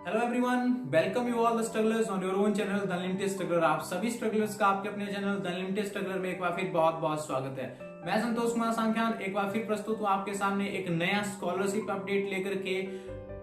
Hello everyone, welcome you all the strugglers on your own channel the unlimited struggler. आप सभी strugglers का आपके अपने चैनल द अनलिमिटेड स्ट्रगलर में एक बार फिर बहुत बहुत स्वागत है। मैं संतोष कुमार सांख्यान एक बार फिर प्रस्तुत हूँ आपके सामने एक नया स्कॉलरशिप अपडेट लेकर के।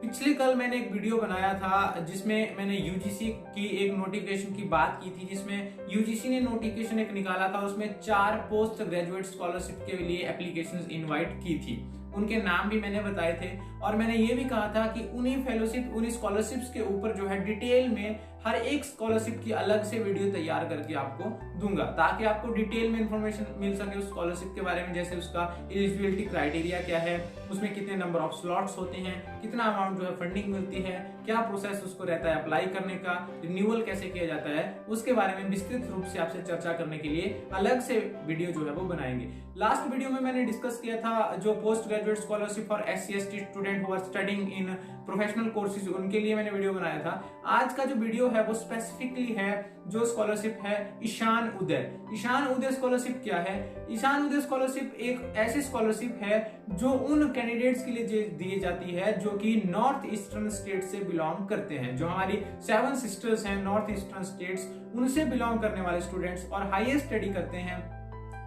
पिछले कल मैंने एक वीडियो बनाया था जिसमें मैंने यूजीसी की एक नोटिफिकेशन की बात की थी, जिसमें यूजीसी ने नोटिफिकेशन एक निकाला था। उसमें 4 पोस्ट ग्रेजुएट स्कॉलरशिप के लिए एप्लीकेशंस इनवाइट की थी। उनके नाम भी मैंने बताए थे और मैंने ये भी कहा था कि उन्हीं स्कॉलरशिप्स के ऊपर जो है डिटेल में हर एक स्कॉलरशिप की अलग से वीडियो तैयार करके आपको दूंगा, ताकि आपको डिटेल में इंफॉर्मेशन मिल सके उस स्कॉलरशिप के बारे में। जैसे उसका एलिजिबिलिटी क्राइटेरिया क्या है, उसमें कितने नंबर ऑफ स्लॉट्स होते हैं, कितना अमाउंट जो है फंडिंग मिलती है, क्या प्रोसेस उसको रहता है अप्लाई करने का, रिन्यूअल कैसे किया जाता है, उसके बारे में विस्तृत रूप से आपसे चर्चा करने के लिए अलग से वीडियो जो है वो बनाएंगे। लास्ट वीडियो में मैंने डिस्कस किया था जो post graduate scholarship for SC/ST student who are studying in professional courses, उनके लिए मैंने वीडियो बनाया था। आज का जो वीडियो है वो स्पेसिफिकली है जो स्कॉलरशिप है ईशान उदय। ईशान उदय स्कॉलरशिप क्या है? ईशान उदय स्कॉलरशिप एक ऐसी स्कॉलरशिप है जो उन कैंडिडेट्स के लिए दी जाती है जो कि नॉर्थ ईस्टर्न स्टेट से बिलोंग करते हैं। जो हमारी 7 सिस्टर्स हैं नॉर्थ ईस्टर्न स्टेट्स, उनसे बिलोंग करने वाले स्टूडेंट्स और हाईयर स्टडी करते हैं,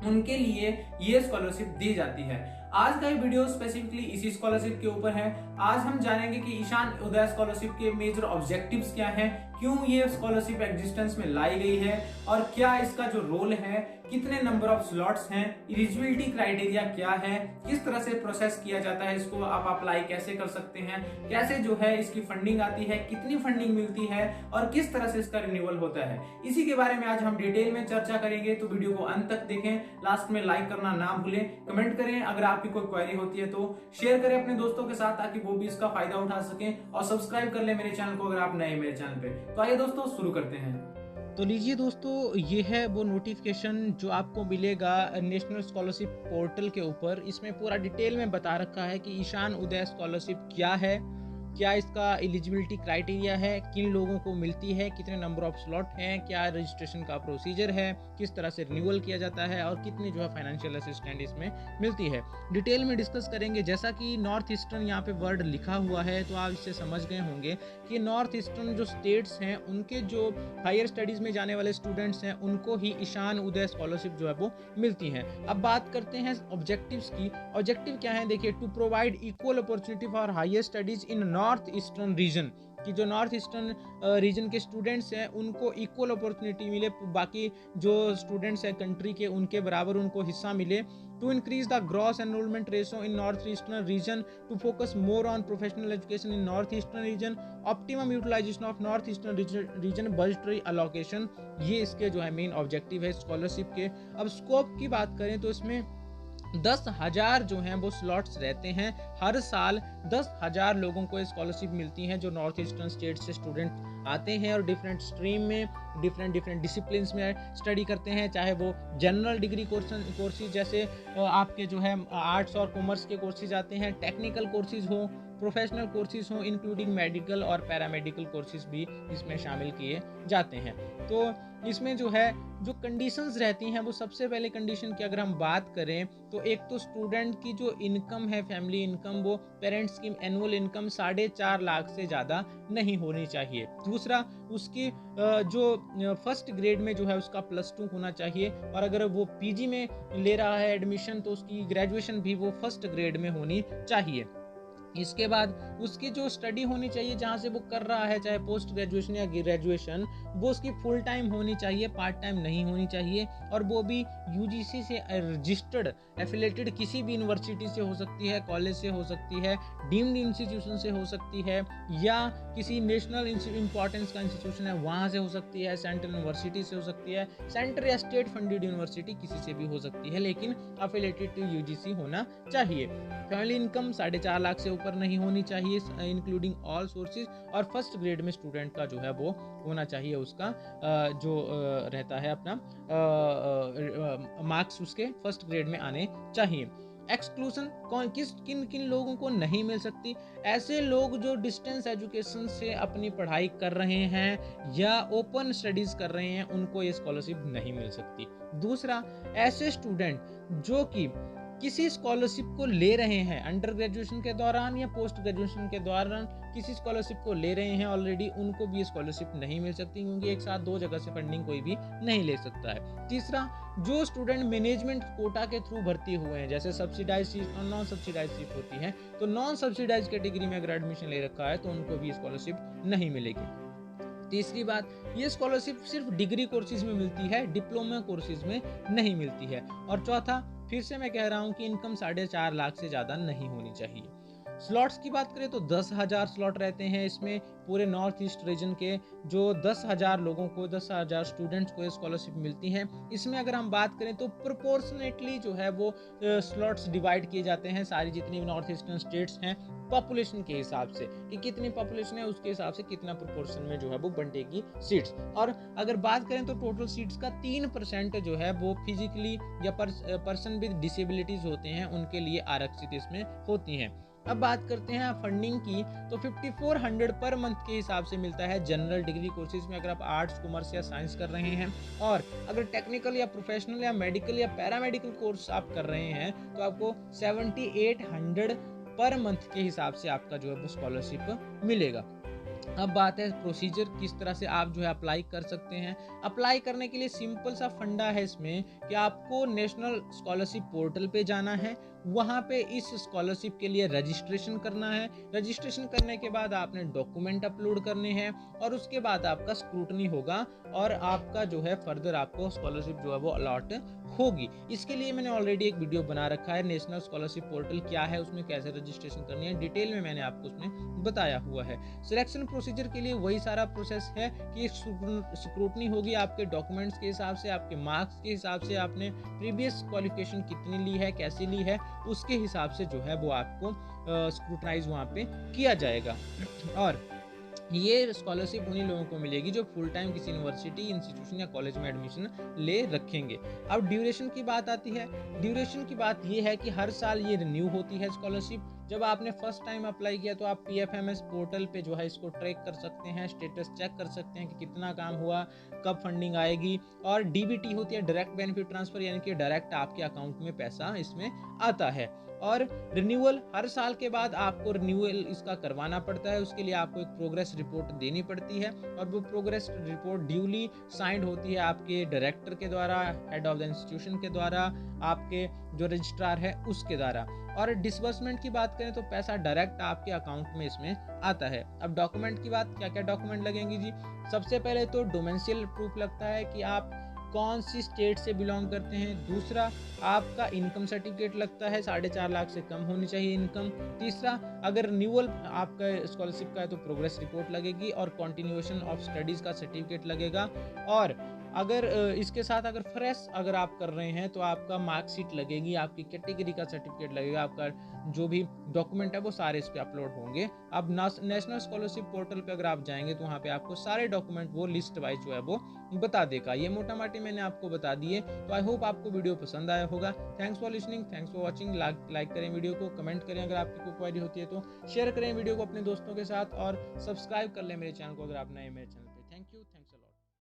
उनके लिए ये स्कॉलरशिप दी जाती है। आज का ये वीडियो स्पेसिफिकली इसी स्कॉलरशिप के ऊपर है। आज हम जानेंगे कि ईशान उदय स्कॉलरशिप के मेजर ऑब्जेक्टिव्स क्या हैं, क्यों ये स्कॉलरशिप एग्जिस्टेंस में लाई गई है और क्या इसका जो रोल है, कितने नंबर ऑफ स्लॉट्स हैं, एलिजिबिलिटी क्राइटेरिया क्या है, किस तरह से प्रोसेस किया जाता है, इसको आप अप्लाई कैसे कर सकते हैं, कैसे जो है इसकी फंडिंग आती है, कितनी फंडिंग मिलती है और किस तरह से इसका रिन्यूअल होता है। इसी के बारे में आज हम डिटेल में चर्चा करेंगे, तो वीडियो को अंत तक देखें। लास्ट में लाइक करना ना भूलें, कमेंट करें, अगर आपकी कोई क्वेरी होती है तो शेयर करें अपने दोस्तों के साथ ताकि वो भी इसका फायदा उठा सकें, और सब्सक्राइब कर लें मेरे चैनल को अगर आप नए मेरे चैनल पे। तो आइए दोस्तों शुरू करते हैं। तो लीजिए दोस्तों, ये है वो नोटिफिकेशन जो आपको मिलेगा नेशनल स्कॉलरशिप पोर्टल के ऊपर। इसमें पूरा डिटेल में बता रखा है कि ईशान उदय स्कॉलरशिप क्या है, क्या इसका एलिजिबिलिटी क्राइटेरिया है, किन लोगों को मिलती है, कितने नंबर ऑफ स्लॉट हैं, क्या रजिस्ट्रेशन का प्रोसीजर है, किस तरह से रिन्यूअल किया जाता है और कितनी जो है फाइनेंशियल असिस्टेंट इसमें मिलती है। डिटेल में डिस्कस करेंगे। जैसा कि नॉर्थ ईस्टर्न यहाँ पे वर्ड लिखा हुआ है तो आप इससे समझ गए होंगे कि नॉर्थ ईस्टर्न जो स्टेट्स हैं उनके जो हायर स्टडीज़ में जाने वाले स्टूडेंट्स हैं उनको ही ईशान उदय स्कॉलरशिप जो है वो मिलती हैं। अब बात करते हैं ऑब्जेक्टिव्स की। ऑब्जेक्टिव क्या है? देखिए, to provide equal opportunity for higher studies in north eastern region, कि जो नॉर्थ ईस्टर्न रीजन के स्टूडेंट्स हैं उनको इक्वल अपॉर्चुनिटी मिले, बाकी जो स्टूडेंट्स हैं कंट्री के उनके बराबर उनको हिस्सा मिले। To increase the gross enrolment ratio in north eastern region, to focus more on professional education in north eastern region, optimum utilisation of north eastern region budgetary allocation. ये इसके जो है मेन ऑब्जेक्टिव है स्कॉलरशिप के। अब scope की बात करें तो इसमें 10,000 जो हैं वो स्लॉट्स रहते हैं। हर साल 10,000 लोगों को स्कॉलरशिप मिलती हैं जो नॉर्थ ईस्टर्न स्टेट से स्टूडेंट आते हैं और डिफरेंट स्ट्रीम में डिफरेंट डिसिप्लिन्स में स्टडी करते हैं, चाहे वो जनरल डिग्री कोर्सेज जैसे आपके जो है आर्ट्स और कॉमर्स के कोर्सेज आते हैं, टेक्निकल कोर्सेज हो, प्रोफेशनल कोर्सेज हों, इंक्लूडिंग मेडिकल और पैरामेडिकल कोर्सेज भी इसमें शामिल किए जाते हैं। तो इसमें जो है जो कंडीशंस रहती हैं वो सबसे पहले कंडीशन की अगर हम बात करें तो एक तो स्टूडेंट की जो इनकम है, फैमिली इनकम, वो पेरेंट्स की एनुअल इनकम 4.5 लाख से ज़्यादा नहीं होनी चाहिए। दूसरा, उसकी जो फर्स्ट ग्रेड में जो है उसका +2 होना चाहिए, और अगर वो PG में ले रहा है एडमिशन तो उसकी ग्रेजुएशन भी वो फर्स्ट ग्रेड में होनी चाहिए। इसके बाद उसकी जो स्टडी होनी चाहिए जहाँ से वो कर रहा है, चाहे पोस्ट ग्रेजुएशन या ग्रेजुएशन, वो उसकी फुल टाइम होनी चाहिए, पार्ट टाइम नहीं होनी चाहिए, और वो भी UGC से रजिस्टर्ड एफिलेटेड किसी भी यूनिवर्सिटी से हो सकती है, कॉलेज से हो सकती है, डीम्ड इंस्टीट्यूशन से हो सकती है, या किसी नेशनल इंपॉर्टेंस का इंस्टीट्यूशन है वहाँ से हो सकती है, सेंट्रल यूनिवर्सिटी से हो सकती है, सेंट्रल या स्टेट फंडेड यूनिवर्सिटी किसी से भी हो सकती है, लेकिन एफिलेटेड टू UGC होना चाहिए। फैमिली इनकम 4.5 लाख से ऊपर नहीं होनी चाहिए इंक्लूडिंग ऑल सोर्सेज, और फर्स्ट ग्रेड में स्टूडेंट का जो है वो होना चाहिए उसका जो रहता है अपना मार्क्स उसके फर्स्ट ग्रेड में आने चाहिए। एक्सक्लूजन किन किन लोगों को नहीं मिल सकती? ऐसे लोग जो डिस्टेंस एजुकेशन से अपनी पढ़ाई कर रहे हैं या ओपन स्टडीज कर रहे हैं, उनको ये स्कॉलरशिप नहीं मिल सकती। दूसरा, ऐसे स्टूडेंट जो कि किसी स्कॉलरशिप को ले रहे हैं अंडर ग्रेजुएशन के दौरान या पोस्ट ग्रेजुएशन के दौरान किसी स्कॉलरशिप को ले रहे हैं ऑलरेडी, उनको भी स्कॉलरशिप नहीं मिल सकती, क्योंकि एक साथ दो जगह से फंडिंग कोई भी नहीं ले सकता है। तीसरा, जो स्टूडेंट मैनेजमेंट कोटा के थ्रू भर्ती हुए हैं, जैसे सब्सिडाइज सीट और नॉन सब्सिडाइज सीट होती है, तो नॉन सब्सिडाइज कैटेगरी में अगर एडमिशन ले रखा है तो उनको भी स्कॉलरशिप नहीं मिलेगी। तीसरी बात, ये स्कॉलरशिप सिर्फ डिग्री कोर्सेज में मिलती है, डिप्लोमा कोर्सेज में नहीं मिलती है। और चौथा, फिर से मैं कह रहा हूँ कि इनकम 4.5 लाख से ज़्यादा नहीं होनी चाहिए। स्लॉट्स की बात करें तो 10,000 स्लॉट रहते हैं इसमें, पूरे नॉर्थ ईस्ट रीजन के जो 10,000 लोगों को, 10,000 स्टूडेंट्स को स्कॉलरशिप मिलती है। इसमें अगर हम बात करें तो प्रोपोर्शनेटली जो है वो स्लॉट्स डिवाइड किए जाते हैं सारी जितनी भी नॉर्थ ईस्टर्न स्टेट्स हैं, पॉपुलेशन के हिसाब से कि कितनी पॉपुलेशन है उसके हिसाब से कितना प्रोपोर्शन में जो है वो बंटेगी सीट्स। और अगर बात करें तो टोटल सीट्स का 3% जो है वो फिजिकली या पर्सन विद डिसेबिलिटीज होते हैं उनके लिए आरक्षित इसमें होती हैं। अब बात करते हैं फंडिंग की, तो 5400 पर मंथ के हिसाब से मिलता है जनरल डिग्री कोर्सेज में, अगर आप आर्ट्स, कॉमर्स या साइंस कर रहे हैं। और अगर टेक्निकल या प्रोफेशनल या मेडिकल या पैरामेडिकल कोर्स आप कर रहे हैं तो आपको 7800 पर मंथ के हिसाब से आपका जो है वो स्कॉलरशिप मिलेगा। अब बात है प्रोसीजर, किस तरह से आप जो है अप्लाई कर सकते हैं। अप्लाई करने के लिए सिंपल सा फंडा है इसमें कि आपको नेशनल स्कॉलरशिप पोर्टल पे जाना है, वहाँ पे इस स्कॉलरशिप के लिए रजिस्ट्रेशन करना है। रजिस्ट्रेशन करने के बाद आपने डॉक्यूमेंट अपलोड करने हैं और उसके बाद आपका स्क्रूटनी होगा और आपका जो है फर्दर आपको स्कॉलरशिप जो है वो अलॉट होगी। इसके लिए मैंने ऑलरेडी एक वीडियो बना रखा है, नेशनल स्कॉलरशिप पोर्टल क्या है, उसमें कैसे रजिस्ट्रेशन करनी है, डिटेल में मैंने आपको उसमें बताया हुआ है। सिलेक्शन प्रोसीजर के लिए वही सारा प्रोसेस है कि स्क्रूटनी होगी आपके डॉक्यूमेंट्स के हिसाब से, आपके मार्क्स के हिसाब से, आपने प्रीवियस क्वालिफिकेशन कितनी ली है, कैसी ली है, उसके हिसाब से जो है वो आपको स्क्रूटनाइज वहाँ पे किया जाएगा। और ये स्कॉलरशिप उन्हीं लोगों को मिलेगी जो फुल टाइम किसी यूनिवर्सिटी, इंस्टीट्यूशन या कॉलेज में एडमिशन ले रखेंगे। अब ड्यूरेशन की बात आती है। ड्यूरेशन की बात ये है कि हर साल ये रिन्यू होती है स्कॉलरशिप। जब आपने फर्स्ट टाइम अप्लाई किया तो आप PFMS पोर्टल पे जो है इसको ट्रैक कर सकते हैं, स्टेटस चेक कर सकते हैं कि कितना काम हुआ, कब फंडिंग आएगी। और DBT होती है, डायरेक्ट बेनिफिट ट्रांसफर, यानी कि डायरेक्ट आपके अकाउंट में पैसा इसमें आता है। और रिन्यूअल, हर साल के बाद आपको रिन्यूअल इसका करवाना पड़ता है, उसके लिए आपको एक प्रोग्रेस रिपोर्ट देनी पड़ती है और वो प्रोग्रेस रिपोर्ट ड्यूली साइंड होती है आपके डायरेक्टर के द्वारा, हेड ऑफ द इंस्टीट्यूशन के द्वारा, आपके जो रजिस्ट्रार है उसके द्वारा। और डिसबर्समेंट की बात करें तो पैसा डायरेक्ट आपके अकाउंट में इसमें आता है। अब डॉक्यूमेंट की बात, क्या क्या डॉक्यूमेंट लगेंगे जी? सबसे पहले तो डोमेंशियल प्रूफ लगता है कि आप कौन सी स्टेट से बिलोंग करते हैं। दूसरा, आपका इनकम सर्टिफिकेट लगता है, 4.5 लाख से कम होनी चाहिए इनकम। तीसरा, अगर रिन्यूअल आपका स्कॉलरशिप का है तो प्रोग्रेस रिपोर्ट लगेगी और कंटिन्यूएशन ऑफ स्टडीज का सर्टिफिकेट लगेगा। और अगर इसके साथ अगर फ्रेश अगर आप कर रहे हैं तो आपका मार्कशीट लगेगी, आपकी कैटेगरी का सर्टिफिकेट लगेगा, आपका जो भी डॉक्यूमेंट है वो सारे इस पे अपलोड होंगे। अब नेशनल स्कॉलरशिप पोर्टल पे अगर आप जाएंगे तो वहाँ पे आपको सारे डॉक्यूमेंट वो लिस्ट वाइज जो है वो बता देगा। ये मोटा माटी मैंने आपको बता दिए, तो आई होप आपको वीडियो पसंद आया होगा। Thanks for listening, thanks for watching. Like करें वीडियो को, कमेंट करें अगर आपकी कोई क्वेरी होती है तो, शेयर करें वीडियो को अपने दोस्तों के साथ और सब्सक्राइब कर लें मेरे चैनल को अगर आप नए मेरे चैनल